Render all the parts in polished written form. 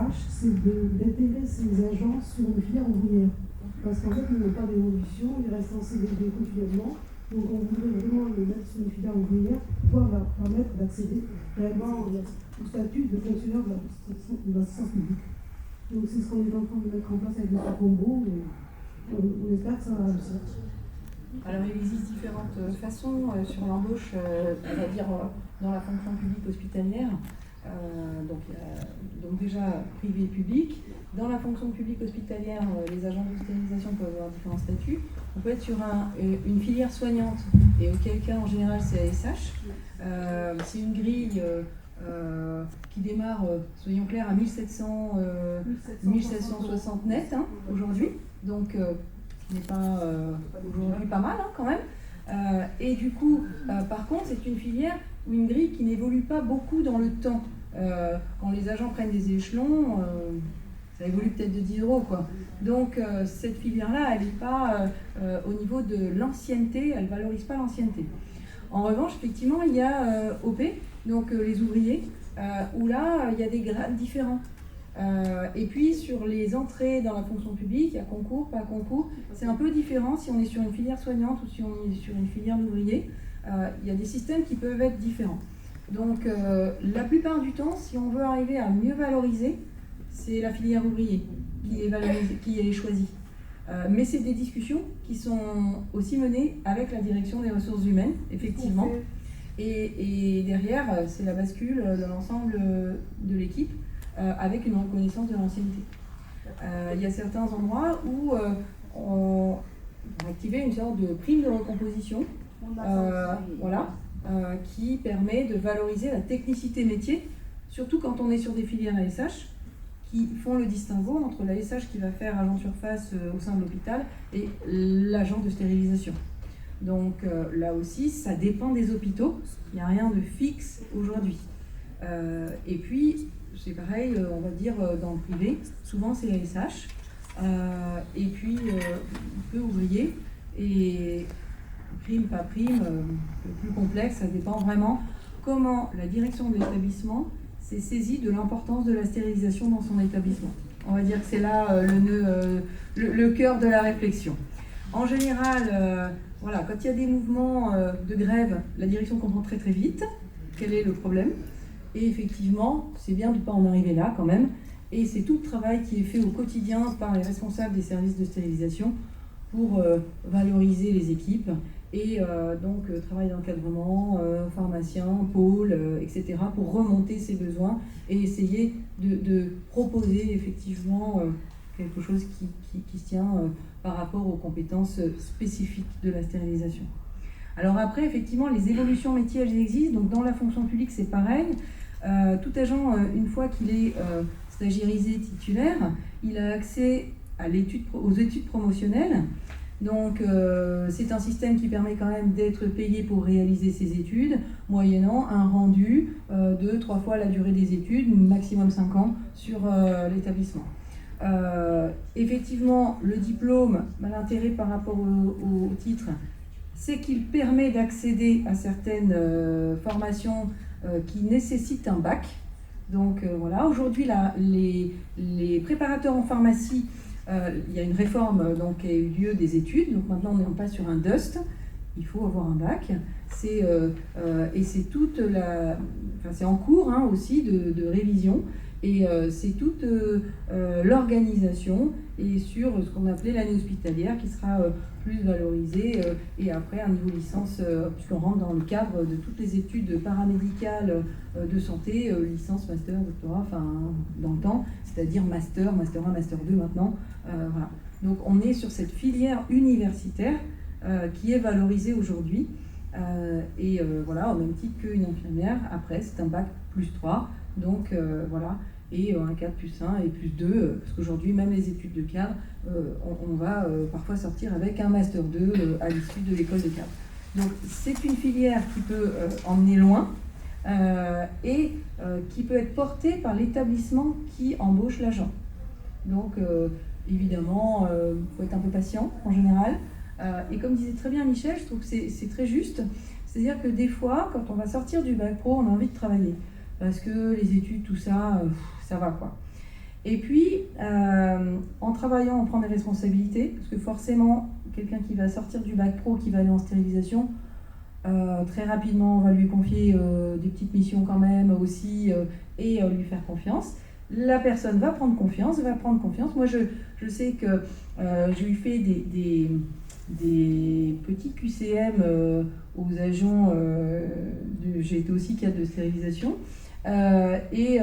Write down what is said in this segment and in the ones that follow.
démarche, c'est d'intégrer ces agents sur une filière ouvrière. Parce qu'en fait, ils n'ont pas d'évolution, ils restent en CDD continuellement. Donc on voudrait vraiment les mettre sur une filière ouvrière, pouvoir leur permettre d'accéder réellement au statut de fonctionnaire de l'assistance publique. Donc c'est ce qu'on est en train de mettre en place avec M. Combo, et on espère que ça va réussir. Alors il existe différentes façons sur l'embauche, on va dire dans la fonction publique hospitalière. Donc déjà privé et public. Dans la fonction publique hospitalière, les agents de stérilisation peuvent avoir différents statuts. On peut être sur une filière soignante, et auquel cas en général c'est ASH. C'est une grille qui démarre, soyons clairs, à 1760 net aujourd'hui. Donc ce n'est pas aujourd'hui pas mal quand même. Et du coup, par contre, c'est une filière ou une grille qui n'évolue pas beaucoup dans le temps. Quand les agents prennent des échelons, ça évolue peut-être de 10 €, quoi. Donc cette filière-là, elle n'est pas au niveau de l'ancienneté, elle ne valorise pas l'ancienneté. En revanche, effectivement, il y a OP, donc les ouvriers, où là, il y a des grades différents. Et puis sur les entrées dans la fonction publique, il y a concours, pas concours, c'est un peu différent si on est sur une filière soignante ou si on est sur une filière d'ouvriers. Il y a des systèmes qui peuvent être différents. Donc la plupart du temps, si on veut arriver à mieux valoriser, c'est la filière ouvrier qui est choisie. Mais c'est des discussions qui sont aussi menées avec la direction des ressources humaines, effectivement. Et derrière, c'est la bascule de l'ensemble de l'équipe avec une reconnaissance de l'ancienneté. Il y a certains endroits où on a activé une sorte de prime de recomposition, qui permet de valoriser la technicité métier, surtout quand on est sur des filières ASH, qui font le distinguo entre l'ASH qui va faire agent de surface au sein de l'hôpital et l'agent de stérilisation. Donc là aussi, ça dépend des hôpitaux, il n'y a rien de fixe aujourd'hui. Et puis, c'est pareil, on va dire dans le privé, souvent c'est ASH, et puis peu ouvrier, et prime, pas prime, le plus complexe, ça dépend vraiment comment la direction de l'établissement s'est saisie de l'importance de la stérilisation dans son établissement. On va dire que c'est là le cœur de la réflexion. En général, quand il y a des mouvements de grève, la direction comprend très très vite quel est le problème. Et effectivement, c'est bien de ne pas en arriver là quand même. Et c'est tout le travail qui est fait au quotidien par les responsables des services de stérilisation pour valoriser les équipes. Et donc travail d'encadrement, pharmacien, pôle, etc. pour remonter ses besoins et essayer de proposer effectivement quelque chose qui se tient par rapport aux compétences spécifiques de la stérilisation. Alors après, effectivement, les évolutions métiers, elles existent. Donc dans la fonction publique, c'est pareil. Tout agent, une fois qu'il est stagiairisé titulaire, il a accès aux études promotionnelles. Donc c'est un système qui permet quand même d'être payé pour réaliser ses études, moyennant un rendu de 3 fois la durée des études, maximum 5 ans sur l'établissement. Effectivement, le diplôme, l'intérêt par rapport au titre, c'est qu'il permet d'accéder à certaines formations qui nécessitent un bac. Donc aujourd'hui, les préparateurs en pharmacie, il y a une réforme qui a eu lieu des études, donc maintenant on passe sur un DUST, il faut avoir un bac, et c'est c'est en cours aussi de révision, et c'est toute l'organisation et sur ce qu'on appelait l'année hospitalière qui sera plus valorisée, et après un niveau licence, puisqu'on rentre dans le cadre de toutes les études paramédicales de santé, licence, master, doctorat, dans le temps, c'est-à-dire master 1, master 2 maintenant. Donc on est sur cette filière universitaire qui est valorisée aujourd'hui, au même titre qu'une infirmière. Après c'est un bac plus 3, donc et un cadre plus 1 et plus 2, parce qu'aujourd'hui même les études de cadre, on va parfois sortir avec un master 2 à l'issue de l'école de cadre. Donc c'est une filière qui peut emmener loin, et qui peut être portée par l'établissement qui embauche l'agent. Donc évidemment, il faut être un peu patient en général. Et comme disait très bien Michel, je trouve que c'est très juste. C'est-à-dire que des fois, quand on va sortir du bac pro, on a envie de travailler. Parce que les études, tout ça, ça va quoi. Et puis, en travaillant, on prend des responsabilités, parce que forcément, quelqu'un qui va sortir du bac pro, qui va aller en stérilisation, très rapidement, on va lui confier des petites missions quand même aussi, et lui faire confiance. La personne va prendre confiance. Moi, je sais que j'ai eu fait des petits QCM aux agents, j'ai été aussi cadre de stérilisation, et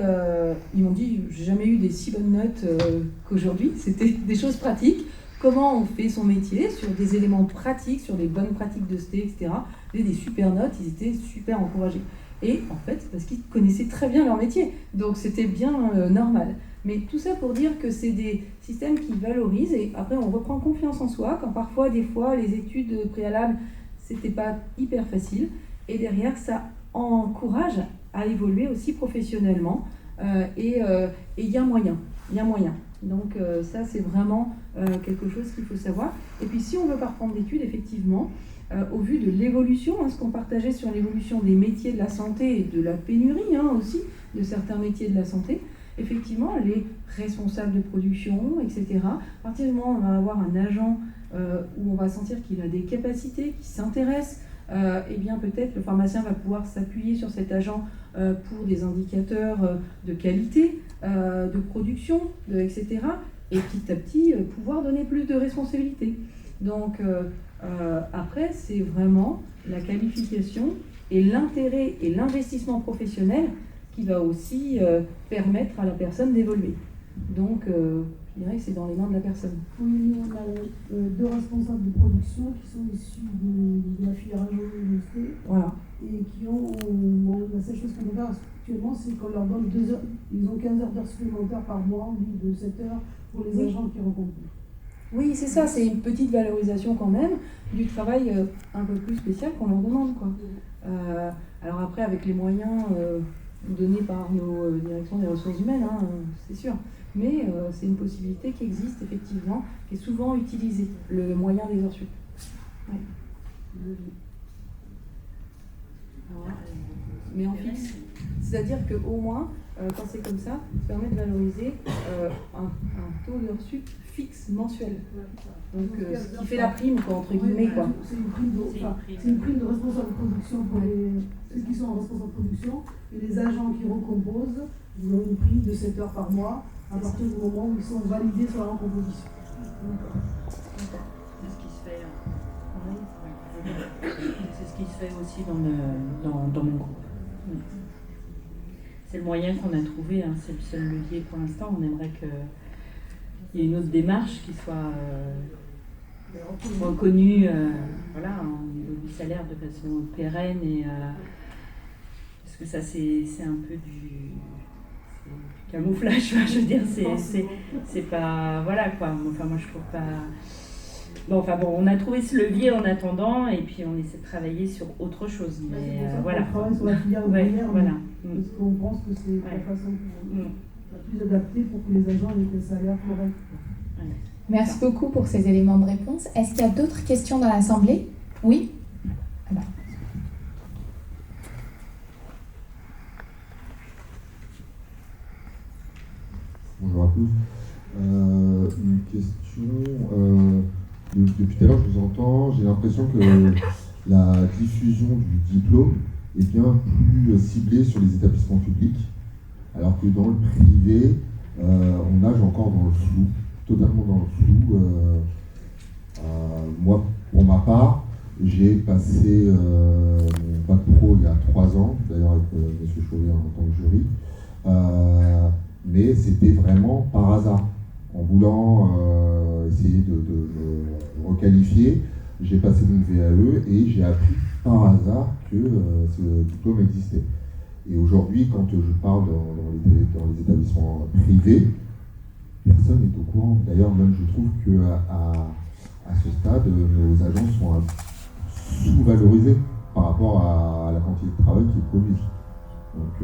ils m'ont dit, j'ai jamais eu des si bonnes notes qu'aujourd'hui. C'était des choses pratiques, comment on fait son métier, sur des éléments pratiques, sur les bonnes pratiques de sté, etc. Ils avaient des super notes, ils étaient super encouragés. Et en fait, c'est parce qu'ils connaissaient très bien leur métier, donc c'était bien normal. Mais tout ça pour dire que c'est des systèmes qui valorisent, et après on reprend confiance en soi, quand parfois, des fois, les études préalables, c'était pas hyper facile, et derrière, ça encourage à évoluer aussi professionnellement, et il y a moyen, Donc ça, c'est vraiment quelque chose qu'il faut savoir. Et puis si on veut pas reprendre d'études, effectivement, au vu de l'évolution, ce qu'on partageait sur l'évolution des métiers de la santé et de la pénurie aussi, de certains métiers de la santé, effectivement, les responsables de production, etc., à partir du moment où on va avoir un agent où on va sentir qu'il a des capacités, qu'il s'intéresse, eh bien peut-être le pharmacien va pouvoir s'appuyer sur cet agent pour des indicateurs de qualité, de production, etc., et petit à petit pouvoir donner plus de responsabilités. Donc après, c'est vraiment la qualification et l'intérêt et l'investissement professionnel qui va aussi permettre à la personne d'évoluer. Donc, je dirais que c'est dans les mains de la personne. Oui, on a deux responsables de production qui sont issus de la filière agro-industrie. Voilà. Et qui ont, la seule chose qu'on peut faire actuellement, c'est qu'on leur donne 2 heures, ils ont 15 heures d'heures supplémentaires par mois, au lieu de 7 heures, pour les agents qui rencontrent. Oui, c'est ça, c'est une petite valorisation quand même du travail un peu plus spécial qu'on leur demande, quoi. Alors après, avec les moyens donnés par nos directions des ressources humaines, c'est sûr. Mais c'est une possibilité qui existe effectivement, qui est souvent utilisée, le moyen des heures sup. Ouais. Voilà. Mais en fixe. C'est-à-dire qu'au moins, quand c'est comme ça, ça permet de valoriser un taux d'heures sup fixe mensuel. Donc ce qui fait la prime, quoi, entre guillemets. Quoi. C'est une prime de responsable de production pour ceux qui sont en responsable de production, et les agents qui recomposent, ils ont une prime de 7 heures par mois à partir du moment où ils sont validés sur la recomposition. C'est ce qui se fait. C'est ce qui se fait aussi dans mon groupe. C'est le moyen qu'on a trouvé, c'est le seul levier pour l'instant. On aimerait qu'il y ait une autre démarche qui soit reconnue au niveau du salaire de façon pérenne. Parce que ça, c'est un peu du camouflage, je veux dire, c'est pas. Voilà quoi. Enfin, moi je trouve pas. Bon, on a trouvé ce levier en attendant, et puis on essaie de travailler sur autre chose. Mais voilà. On travaille sur la filière ouvrière, voilà. Parce qu'on pense que c'est la façon la plus adaptée pour que les agents aient des salaires corrects. Merci beaucoup pour ces éléments de réponse. Est-ce qu'il y a d'autres questions dans l'Assemblée? Oui? Alors. Bonjour à tous. Une question. Depuis tout à l'heure, je vous entends. J'ai l'impression que la diffusion du diplôme est bien plus ciblée sur les établissements publics, alors que dans le privé, on nage encore dans le flou, totalement dans le flou. Moi, pour ma part, j'ai passé mon bac pro il y a 3 ans, d'ailleurs avec M. Chauvet en tant que jury. Mais c'était vraiment par hasard. En voulant essayer de me requalifier, j'ai passé mon VAE et j'ai appris par hasard que ce diplôme existait. Et aujourd'hui, quand je parle dans les établissements privés, personne n'est au courant. D'ailleurs, même je trouve qu'à ce stade, nos agents sont sous-valorisés par rapport à la quantité de travail qui est produit. Donc,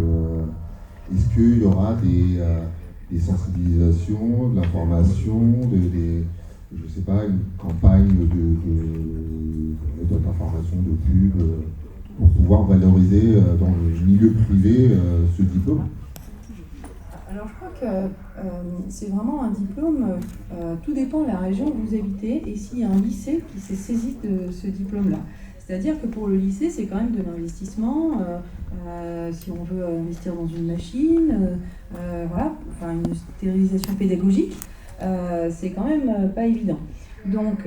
est-ce qu'il y aura des sensibilisations, de l'information, je sais pas, une campagne d'information, de pub, pour pouvoir valoriser dans le milieu privé ce diplôme? Alors je crois que c'est vraiment un diplôme, tout dépend de la région où vous habitez et s'il y a un lycée qui s'est saisi de ce diplôme-là. C'est-à-dire que pour le lycée, c'est quand même de l'investissement, si on veut investir dans une machine, voilà, enfin une stérilisation pédagogique, c'est quand même pas évident. Donc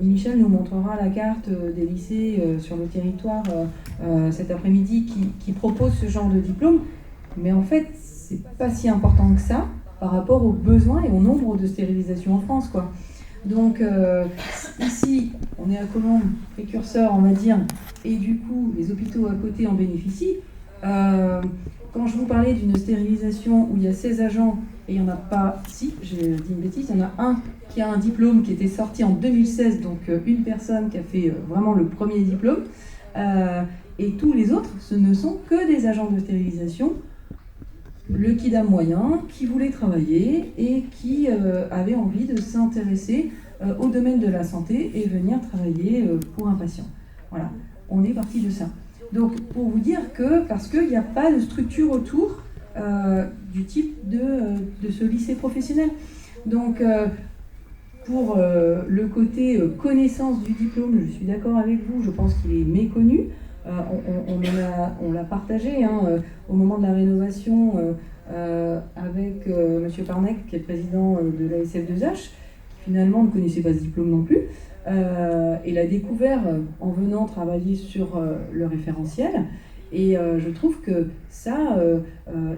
Michel nous montrera la carte des lycées sur le territoire cet après-midi qui proposent ce genre de diplôme, mais en fait c'est pas si important que ça par rapport aux besoins et au nombre de stérilisations en France, quoi. Donc ici on est à Colombes, précurseur on va dire, et du coup les hôpitaux à côté en bénéficient. Quand je vous parlais d'une stérilisation où il y a 16 agents et il n'y en a pas, si, j'ai dit une bêtise, il y en a un qui a un diplôme qui était sorti en 2016, donc une personne qui a fait vraiment le premier diplôme, et tous les autres, ce ne sont que des agents de stérilisation, le kidam moyen, qui voulait travailler et qui avait envie de s'intéresser au domaine de la santé et venir travailler pour un patient. Voilà, on est parti de ça. Donc pour vous dire que, parce qu'il n'y a pas de structure autour du type de ce lycée professionnel. Donc pour le côté connaissance du diplôme, je suis d'accord avec vous, je pense qu'il est méconnu. On l'a partagé au moment de la rénovation avec M. Parnec, qui est président de la SF2H, qui finalement ne connaissait pas ce diplôme non plus, et l'a découvert en venant travailler sur le référentiel. Et je trouve que ça,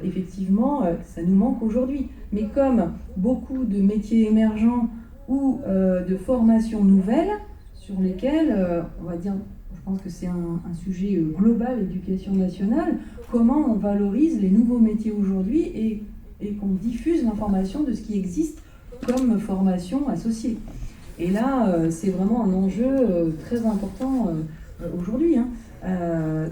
effectivement, ça nous manque aujourd'hui. Mais comme beaucoup de métiers émergents ou de formations nouvelles, sur lesquelles, on va dire, je pense que c'est un sujet global, l'éducation nationale, comment on valorise les nouveaux métiers aujourd'hui et qu'on diffuse l'information de ce qui existe comme formation associée. Et là, c'est vraiment un enjeu très important aujourd'hui.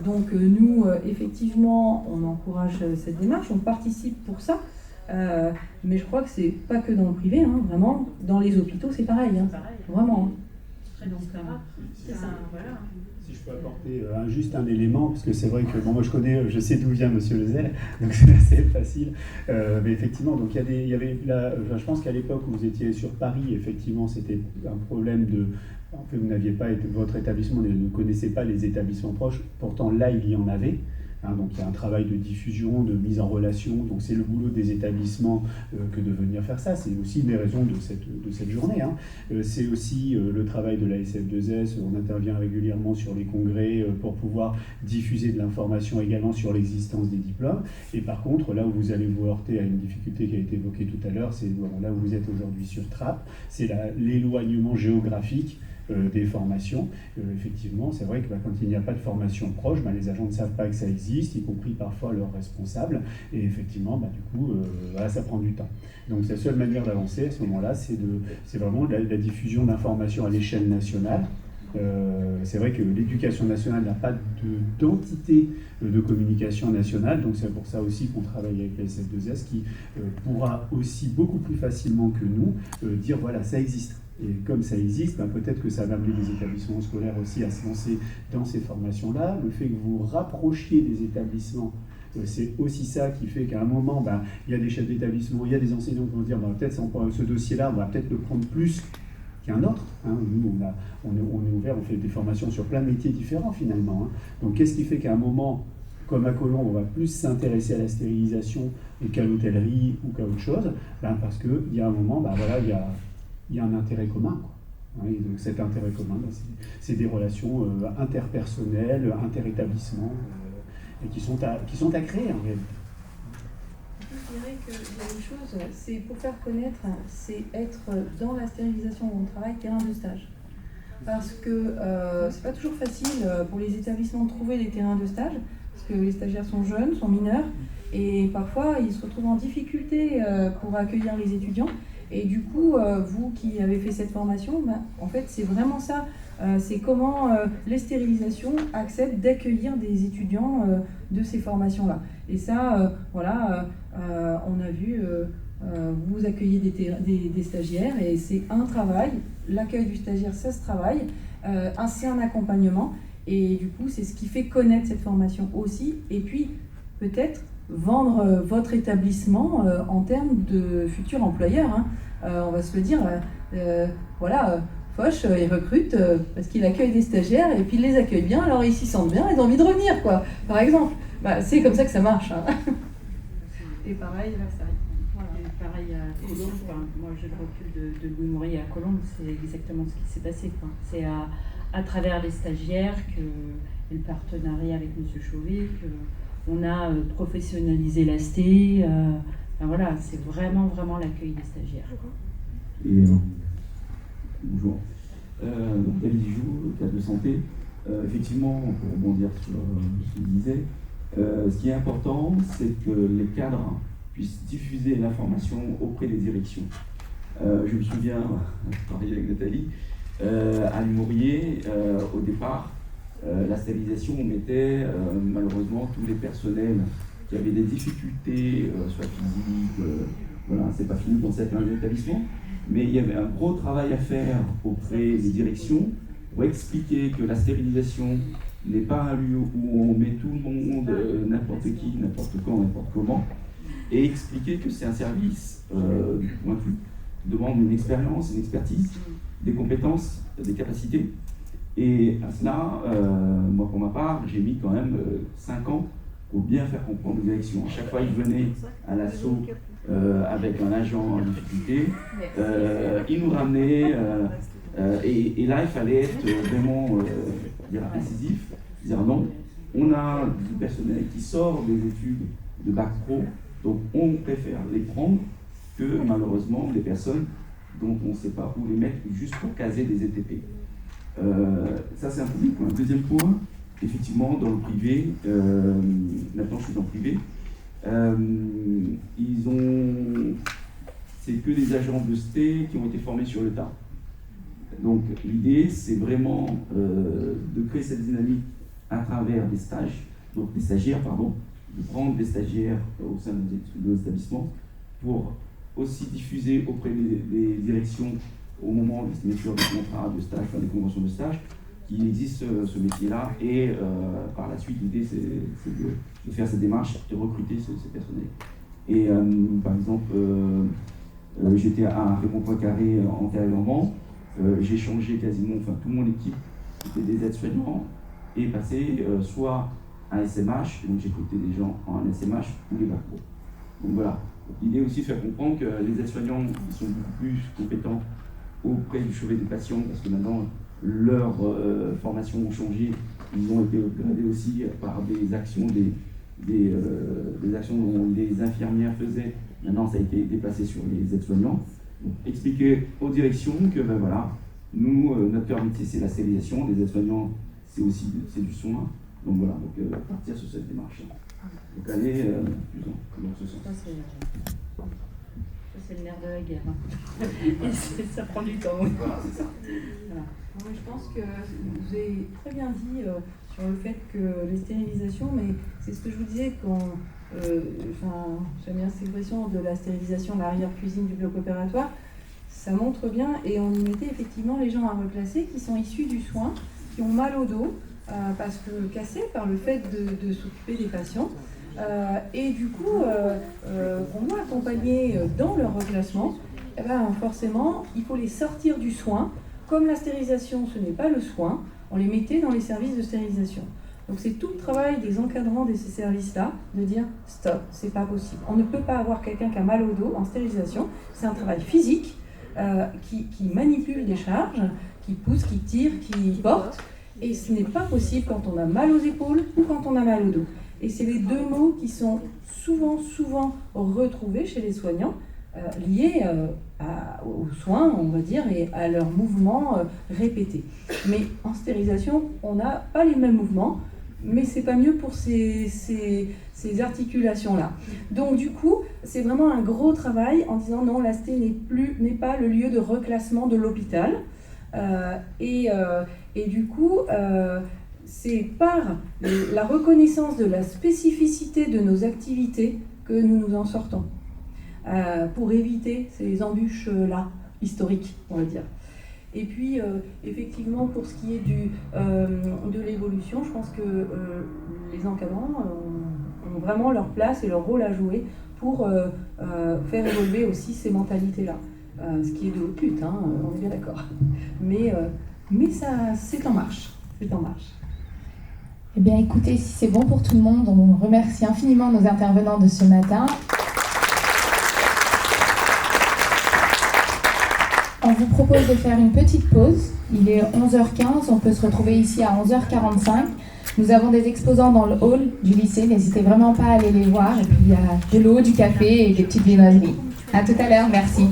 Donc nous, effectivement, on encourage cette démarche, on participe pour ça, mais je crois que c'est pas que dans le privé, vraiment, dans les hôpitaux, c'est pareil, vraiment. C'est ça, voilà. Si je peux apporter juste un élément, parce que c'est vrai que moi je sais d'où vient Monsieur Lezel, donc c'est assez facile. Mais effectivement, donc il y avait je pense qu'à l'époque où vous étiez sur Paris, effectivement, c'était un problème de. En fait, vous n'aviez pas, votre établissement ne connaissait pas les établissements proches. Pourtant, là, il y en avait. Donc il y a un travail de diffusion, de mise en relation, donc c'est le boulot des établissements que de venir faire ça. C'est aussi une des raisons de cette journée. C'est aussi le travail de la SF2S, on intervient régulièrement sur les congrès pour pouvoir diffuser de l'information également sur l'existence des diplômes. Et par contre, là où vous allez vous heurter à une difficulté qui a été évoquée tout à l'heure, c'est là où vous êtes aujourd'hui sur Trappes, c'est l'éloignement géographique des formations. Effectivement, c'est vrai que quand il n'y a pas de formation proche, les agents ne savent pas que ça existe, y compris parfois leurs responsables, et effectivement, du coup, ça prend du temps. Donc la seule manière d'avancer à ce moment-là, c'est vraiment la diffusion d'informations à l'échelle nationale. C'est vrai que l'éducation nationale n'a pas d'entité de communication nationale, donc c'est pour ça aussi qu'on travaille avec la SF2S qui pourra aussi beaucoup plus facilement que nous dire voilà, ça existe. Et comme ça existe, peut-être que ça va amener les établissements scolaires aussi à se lancer dans ces formations-là. Le fait que vous rapprochiez des établissements, c'est aussi ça qui fait qu'à un moment, il y a des chefs d'établissement, il y a des enseignants qui vont dire peut-être ce dossier-là, on va peut-être le prendre plus qu'un autre. Nous, on est ouvert, on fait des formations sur plein de métiers différents finalement. Donc qu'est-ce qui fait qu'à un moment, comme à Colombes, on va plus s'intéresser à la stérilisation qu'à l'hôtellerie ou qu'à autre chose, parce qu'il y a un moment, il y a un intérêt commun. Et donc cet intérêt commun, c'est des relations interpersonnelles, interétablissements, et qui sont à créer en réalité. Je dirais qu'il y a une chose, c'est pour faire connaître, c'est être dans la stérilisation où on travaille, terrain de stage. Parce que c'est pas toujours facile pour les établissements de trouver des terrains de stage, parce que les stagiaires sont jeunes, sont mineurs, et parfois ils se retrouvent en difficulté pour accueillir les étudiants. Et du coup, vous qui avez fait cette formation, en fait, c'est vraiment ça. C'est comment les stérilisations acceptent d'accueillir des étudiants de ces formations-là. Et ça, on a vu, vous accueillez des stagiaires et c'est un travail. L'accueil du stagiaire, ça se travaille. C'est un accompagnement. Et du coup, c'est ce qui fait connaître cette formation aussi. Et puis, peut-être vendre votre établissement en termes de futurs employeurs. Hein. On va se le dire, voilà, Foch, il recrute parce qu'il accueille des stagiaires et puis il les accueille bien, alors ils s'y sentent bien et ils ont envie de revenir, quoi, par exemple. Bah, c'est comme ça que ça marche. Hein. Et pareil, là, ça arrive. Voilà. Et pareil à Colombes, enfin, moi j'ai le recul de Louis Maury à Colombes, c'est exactement ce qui s'est passé. C'est à travers les stagiaires et le partenariat avec M. Chauvet qu'on a professionnalisé l'AST. Enfin, voilà, c'est vraiment l'accueil des stagiaires. Et, bonjour. Donc David Dijoux, cadre de santé. Effectivement, pour rebondir sur ce qu'il disait, ce qui est important, c'est que les cadres puissent diffuser l'information auprès des directions. Je me souviens, je travaillais avec Nathalie, à l'Humourier, au départ, la stérilisation, on mettait malheureusement tous les personnels qui avaient des difficultés, soit physiques, voilà, c'est pas fini dans certains établissements, mais il y avait un gros travail à faire auprès des directions pour expliquer que la stérilisation n'est pas un lieu où on met tout le monde, n'importe qui, n'importe quand, n'importe comment, et expliquer que c'est un service pointu, qui demande une expérience, une expertise, des compétences, des capacités. Et à cela, moi pour ma part, j'ai mis quand même 5 ans pour bien faire comprendre aux directions. À chaque fois, ils venaient à l'assaut avec un agent en difficulté, ils nous ramenaient, et là il fallait être vraiment incisif, dire non, on a du personnel qui sort des études de bac pro, donc on préfère les prendre que malheureusement des personnes dont on ne sait pas où les mettre juste pour caser des ETP. Ça c'est un premier point. Deuxième point, effectivement dans le privé, maintenant je suis dans le privé, c'est que des agents de ST qui ont été formés sur le tas. Donc l'idée c'est vraiment de créer cette dynamique à travers des stages, donc des stagiaires, pardon, de prendre des stagiaires au sein de l'établissement pour aussi diffuser auprès des directions au moment de signature des contrats de stage, enfin des conventions de stage, qu'il existe ce métier-là, et par la suite l'idée c'est de faire cette démarche et recruter ces personnels. Et par exemple, j'étais à Raymond Poincaré antérieurement, j'ai changé quasiment, enfin toute mon équipe était des aides-soignants et passé soit à SMH, donc j'ai recruté des gens en SMH ou les bac pro. Donc voilà, l'idée aussi de faire comprendre que les aides-soignants ils sont beaucoup plus compétents auprès du chevet des patients parce que maintenant leurs formations ont changé, ils ont été upgradés aussi par des actions, des actions dont les infirmières faisaient, maintenant ça a été déplacé sur les aides-soignants. Donc, expliquer aux directions que ben voilà, nous, notre cœur métier c'est la stérilisation, les aides-soignants c'est aussi du soin, donc voilà, donc partir sur cette démarche. Donc aller plus dans ce sens. Ça c'est le nerf de la guerre. Et ça prend du temps. Voilà, c'est ça. Voilà. Moi, je pense que vous avez très bien dit sur le fait que les stérilisations, mais c'est ce que je vous disais quand, j'aime bien cette expression de la stérilisation de l'arrière-cuisine du bloc opératoire, ça montre bien, et on y mettait effectivement les gens à replacer qui sont issus du soin, qui ont mal au dos, parce que cassés par le fait de s'occuper des patients. Et du coup, on doit accompagner dans leur reclassement, et ben, forcément, il faut les sortir du soin. Comme la stérilisation, ce n'est pas le soin, on les mettait dans les services de stérilisation. Donc c'est tout le travail des encadrants de ces services-là, de dire stop, c'est pas possible. On ne peut pas avoir quelqu'un qui a mal au dos en stérilisation, c'est un travail physique qui manipule des charges, qui pousse, qui tire, qui porte, et ce n'est pas possible quand on a mal aux épaules ou quand on a mal au dos. Et c'est les deux mots qui sont souvent retrouvés chez les soignants, liés aux soins, on va dire, et à leurs mouvements répétés. Mais en stérilisation, on n'a pas les mêmes mouvements, mais c'est pas mieux pour ces articulations-là. Donc du coup, c'est vraiment un gros travail en disant non, la sté n'est pas le lieu de reclassement de l'hôpital. Et du coup, c'est par la reconnaissance de la spécificité de nos activités que nous nous en sortons, pour éviter ces embûches-là, historiques, on va dire. Et puis, effectivement, pour ce qui est de l'évolution, je pense que les encadrants ont ont vraiment leur place et leur rôle à jouer pour faire évoluer aussi ces mentalités-là. Ce qui est de haute lutte, hein, on est bien d'accord. Mais ça, c'est en marche. C'est en marche. Eh bien, écoutez, si c'est bon pour tout le monde, on remercie infiniment nos intervenants de ce matin. On vous propose de faire une petite pause. Il est 11h15, on peut se retrouver ici à 11h45. Nous avons des exposants dans le hall du lycée, n'hésitez vraiment pas à aller les voir. Et puis il y a de l'eau, du café et des petites viennoiseries. À tout à l'heure, merci.